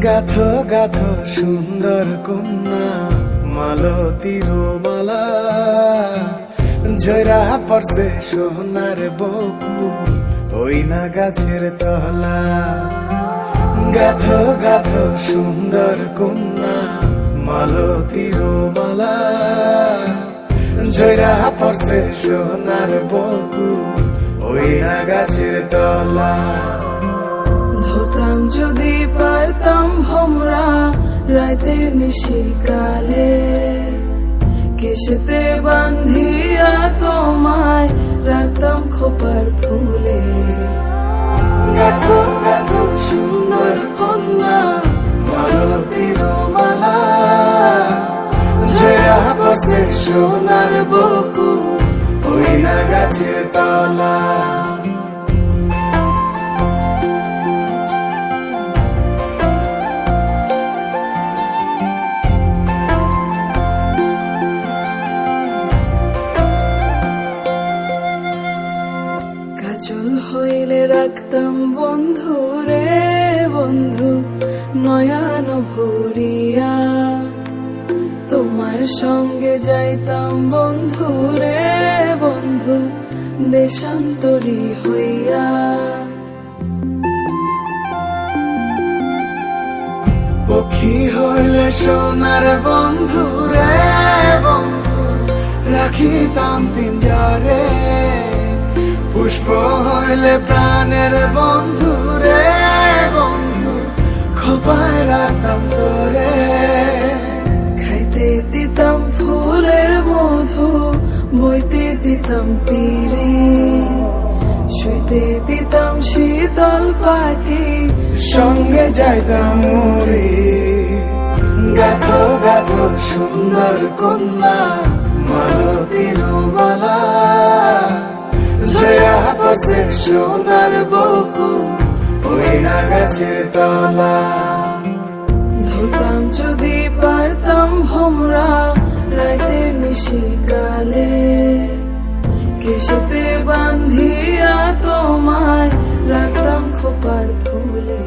গাথো গাথো সুন্দর কন্যা মালতীর মালা, ঝরা পড়ছে সোনার বকু ওই না গাছের তলা। গাথো গাথো সুন্দর কন্যা মালতীর মালা, ঝরা পড়ছে সোনার বকু ওই না গাছের তলা। ধরতাম যদি পারতাম ভমরা রাতের নিশিকালে, কেশেতে বান্ধিয়া তোমায় রাখতাম খোপার ফুলে। গাথো গাথো সুন্দর কন্যা মালতীর মালা, ঝরা পড়ছে সোনার বকু ওই না গাছের তলা। কাজল হইলে রাখতাম বন্ধু রে বন্ধু নয়ন ভরিয়া, তোমার সঙ্গে যাইতাম বন্ধু রে বন্ধু দেশান্তরী হইয়া। পক্ষী হইলে সোনার বন্ধু রে বন্ধু রাখিতাম পিঞ্জরে, পুষ্প হইলে প্রাণের বন্ধু রে বন্ধু খোপায় রাখতাম তোরে। খাইতে দিতাম ফুলের মধু, বইতে দিতাম পিরি, শুইতে দিতাম শীতল পাটি, সঙ্গে যাইতাম মুড়ি। গাথো গাথো সুন্দর কন্যা মালতীর মালা, ঝরা পড়ছে সোনার বকু ওই না গাছের তলা। ধরতাম যদি পারতাম ভমরা রাতের নিশিকালে, কেশেতে বান্ধিয়া তোমায় রাখতাম খোপার ফুলে।